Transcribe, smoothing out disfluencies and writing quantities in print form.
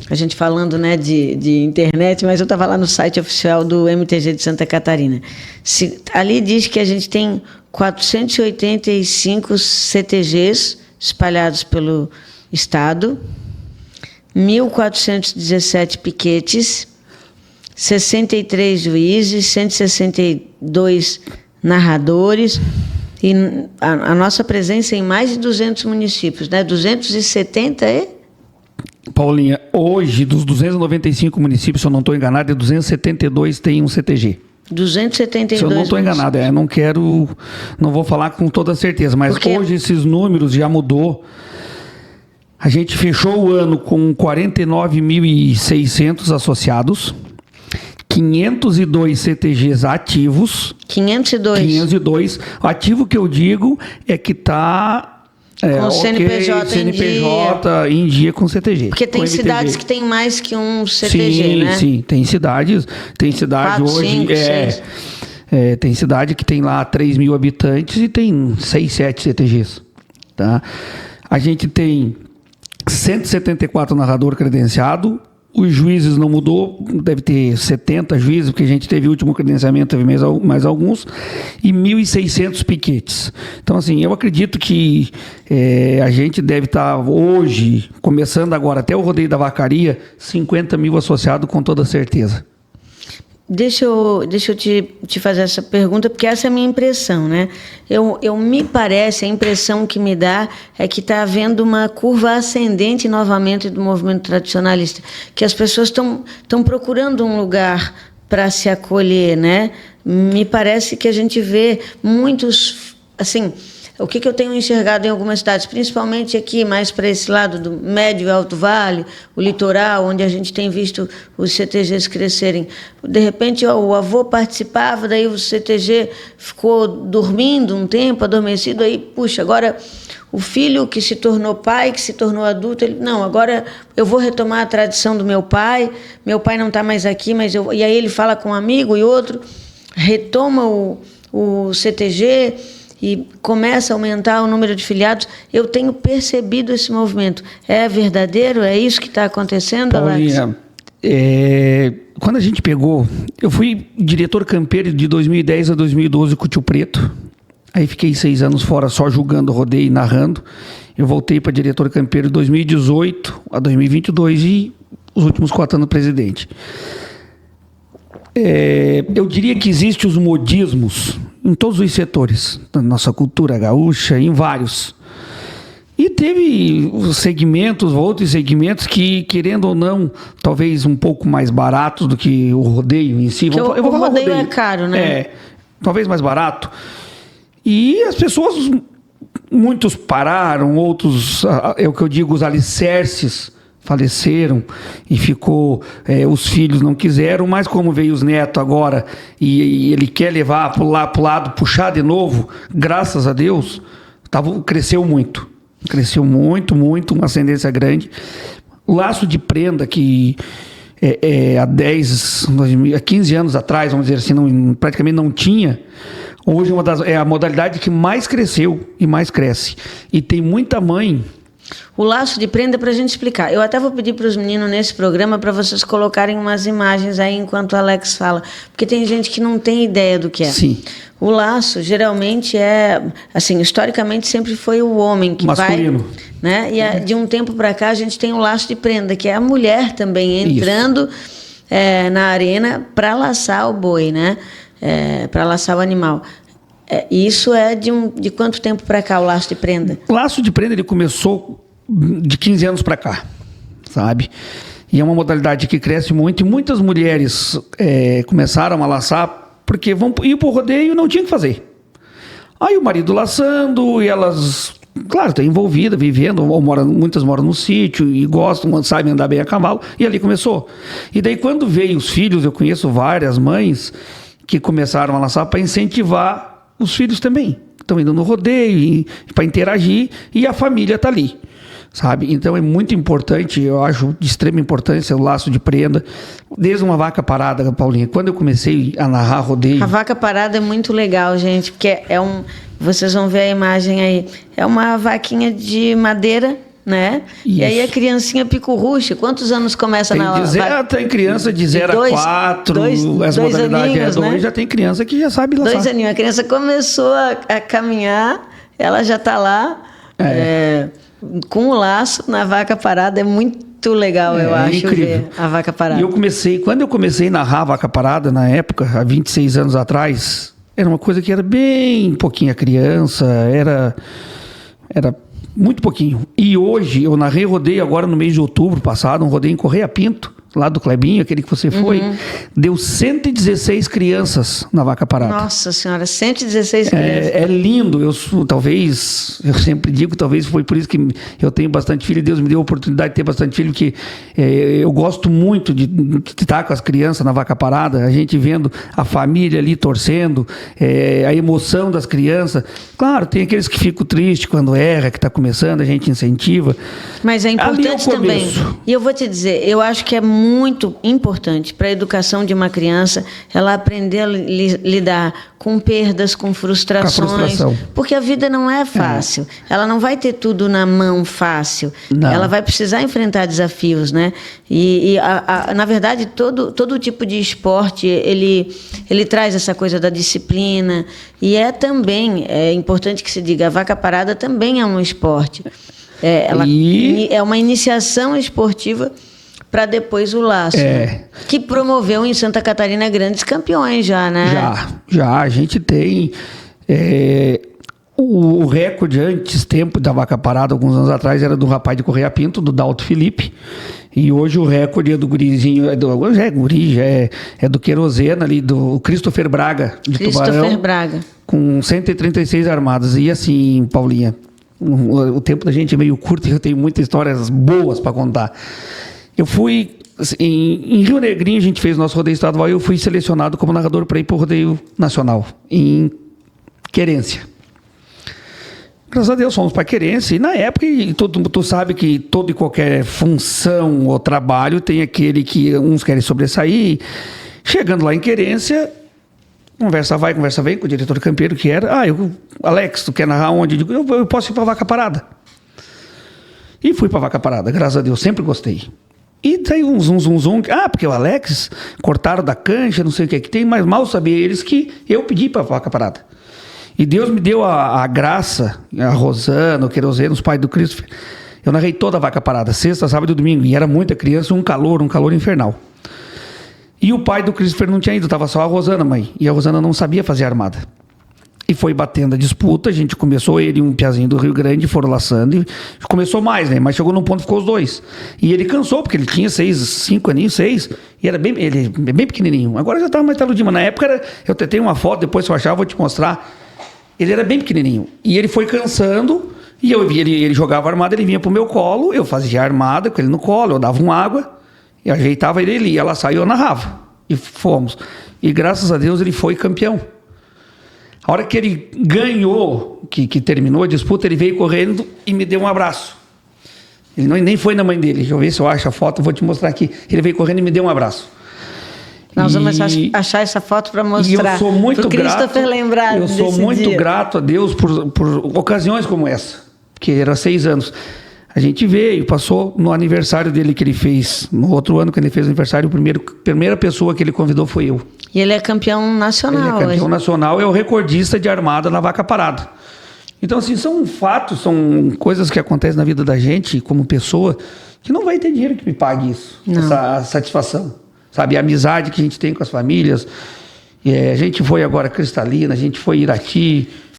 a gente falando, né, de internet, mas eu estava lá no site oficial do MTG de Santa Catarina. Ali diz que a gente tem 485 CTGs espalhados pelo estado, 1.417 piquetes, 63 juízes, 162 narradores, e a nossa presença em mais de 200 municípios, né? 270 é? Paulinha, hoje, dos 295 municípios, se eu não estou enganado, 272 tem um CTG. 272. Se eu não estou enganado, não vou falar com toda certeza, mas hoje esses números já mudou. A gente fechou o ano com 49.600 associados, 502 CTGs ativos. 502. O ativo que eu digo é que está... com o CNPJ em dia com CTG. Porque tem cidades que tem mais que um CTG, né? Sim, tem cidade 4, hoje... 5, 6. Tem cidade que tem lá 3 mil habitantes e tem 6, 7 CTGs. Tá? A gente tem 174 narrador credenciado. Os juízes não mudou, deve ter 70 juízes, porque a gente teve o último credenciamento, teve mais alguns, e 1.600 piquetes. Então, assim, eu acredito que a gente deve estar hoje, começando agora até o rodeio da vacaria, 50 mil associados com toda certeza. Deixa eu te fazer essa pergunta, porque essa é a minha impressão, né? Me parece, a impressão que me dá é que está havendo uma curva ascendente novamente do movimento tradicionalista, que as pessoas estão procurando um lugar para se acolher, né? Me parece que a gente vê muitos, assim... O que eu tenho enxergado em algumas cidades, principalmente aqui, mais para esse lado do Médio e Alto Vale, o litoral, onde a gente tem visto os CTGs crescerem. De repente, o avô participava, daí o CTG ficou dormindo um tempo, adormecido, aí, puxa, agora o filho que se tornou pai, que se tornou adulto, ele, não, agora eu vou retomar a tradição do meu pai não está mais aqui, e aí ele fala com um amigo e outro, retoma o CTG, e começa a aumentar o número de filiados. Eu tenho percebido esse movimento. É verdadeiro? É isso que está acontecendo, Alex? Paulinha, quando a gente pegou... Eu fui diretor campeiro de 2010 a 2012 com o Tio Preto. Aí fiquei 6 anos fora só julgando, rodeio e narrando. Eu voltei para diretor campeiro de 2018 a 2022 e os últimos 4 anos presidente. Eu diria que existem os modismos em todos os setores da nossa cultura gaúcha, em vários. E teve outros segmentos que, querendo ou não, talvez um pouco mais baratos do que o rodeio em si. Eu vou falar rodeio é caro, né? Talvez mais barato. E as pessoas, muitos pararam, outros, é o que eu digo, os alicerces faleceram e ficou, os filhos não quiseram, mas como veio os netos agora e ele quer levar para o lado, puxar de novo, graças a Deus, cresceu muito, uma ascendência grande. O laço de prenda que há 15 anos atrás, vamos dizer assim, praticamente não tinha, hoje é a modalidade que mais cresceu e mais cresce. E tem muita mãe... O laço de prenda, para a gente explicar. Eu até vou pedir para os meninos nesse programa para vocês colocarem umas imagens aí enquanto o Alex fala, porque tem gente que não tem ideia do que é. Sim. O laço geralmente assim, historicamente sempre foi o homem que masculino. Vai, né? E de um tempo para cá a gente tem o laço de prenda, que é a mulher também entrando na arena para laçar o boi, né? Para laçar o animal. Isso de quanto tempo para cá, o laço de prenda? O laço de prenda ele começou de 15 anos para cá, sabe? E é uma modalidade que cresce muito, e muitas mulheres começaram a laçar porque vão ir para o rodeio e não tinham o que fazer. Aí o marido laçando, e elas, claro, estão envolvidas, vivendo, muitas moram no sítio e gostam, sabem andar bem a cavalo, e ali começou. E daí quando veio os filhos, eu conheço várias mães que começaram a laçar para incentivar os filhos também. Estão indo no rodeio para interagir e a família está ali, sabe? Então é muito importante, eu acho de extrema importância o laço de prenda. Desde uma vaca parada, Paulinha, quando eu comecei a narrar rodeio... A vaca parada é muito legal, gente, porque vocês vão ver a imagem aí. É uma vaquinha de madeira, né? Isso. E aí a criancinha pico-ruxa, quantos anos começa Tem criança de 0 a 4, essa modalidade aninhos, 2, né? já tem criança que já sabe laçar. 2 aninhos, a criança começou a caminhar, ela já está lá com o laço na vaca parada, é muito legal, eu acho, incrível. ver a vaca parada. E quando eu comecei a narrar a vaca parada, na época, há 26 anos atrás, era uma coisa que era bem pouquinha criança, era muito pouquinho. E hoje, eu narrei rodeio agora no mês de outubro passado, um rodeio em Correia Pinto, lá do Clebinho, aquele que você foi, deu 116 crianças na vaca parada. Nossa Senhora, 116 crianças. É lindo, eu sempre digo, talvez foi por isso que eu tenho bastante filho, e Deus me deu a oportunidade de ter bastante filho, porque eu gosto muito de estar com as crianças na vaca parada, a gente vendo a família ali torcendo, a emoção das crianças. Claro, tem aqueles que ficam tristes quando erra, que está começando, a gente incentiva. Mas é importante também, e eu vou te dizer, eu acho que é muito importante para a educação de uma criança ela aprender a lidar com perdas, com frustrações, porque a vida não é fácil. Ela não vai ter tudo na mão fácil. Não. Ela vai precisar enfrentar desafios, né? E na verdade, todo tipo de esporte, ele traz essa coisa da disciplina. E também, é importante que se diga, a vaca parada também é um esporte. É uma iniciação esportiva para depois o laço, né? Que promoveu em Santa Catarina grandes campeões já, né? Já. A gente tem o recorde antes tempo da vaca parada, alguns anos atrás, era do rapaz de Correia Pinto, do Dalto Felipe. E hoje o recorde é do gurizinho, é do querosena ali, do Christopher Braga, de Tubarão. Braga. Com 136 armadas. E assim, Paulinha, o tempo da gente é meio curto e eu tenho muitas histórias boas para contar. Eu fui... Em Rio Negrinho, a gente fez o nosso rodeio estadual e eu fui selecionado como narrador para ir para o rodeio nacional, em Querência. Graças a Deus, fomos para Querência. E na época, tu sabe que toda e qualquer função ou trabalho tem aquele que uns querem sobressair. Chegando lá em Querência, conversa vai, conversa vem com o diretor campeiro que era. Alex, tu quer narrar onde? Eu digo, eu posso ir para Vaca Parada. E fui para Vaca Parada, graças a Deus, sempre gostei. E saiu um zum. Porque o Alex cortaram da cancha, não sei o que tem, mas mal sabia eles que eu pedi para Vaca Parada. E Deus me deu a graça, a Rosana, o Queroseno, os pais do Cristo. Eu narrei toda a Vaca Parada, sexta, sábado e domingo. E era muita criança, um calor infernal. E o pai do Christopher não tinha ido, estava só a Rosana, mãe. E a Rosana não sabia fazer armada. E foi batendo a disputa, a gente começou, ele e um piazinho do Rio Grande, foram laçando, e começou mais, né? Mas chegou num ponto que ficou os dois. E ele cansou, porque ele tinha 5 aninhos, 6, e ele é bem pequenininho. Agora já estava mais taludinho, mas na época eu tenho uma foto, depois se eu achar, eu vou te mostrar. Ele era bem pequenininho. E ele foi cansando, e eu via ele jogava armada, ele vinha pro meu colo, eu fazia armada com ele no colo, eu dava água, e ajeitava ele ia laçar e eu narrava. E fomos. E graças a Deus ele foi campeão. A hora que ele ganhou, que terminou a disputa, ele veio correndo e me deu um abraço. Ele nem foi na mãe dele. Deixa eu ver se eu acho a foto, vou te mostrar aqui. Ele veio correndo e me deu um abraço. Nós vamos achar essa foto para mostrar. E eu sou muito grato. Lembrar eu sou muito grato a Deus por ocasiões como essa, que era 6 anos. A gente veio, passou no aniversário dele que ele fez, no outro ano que ele fez o aniversário, a primeira pessoa que ele convidou foi eu. E ele é campeão nacional. Ele é campeão nacional, é o recordista de armada na Vaca Parada. Então, assim, são fatos, são coisas que acontecem na vida da gente, como pessoa, que não vai ter dinheiro que me pague isso, essa satisfação. Sabe, a amizade que a gente tem com as famílias. A gente foi agora Cristalina, a gente foi Irati,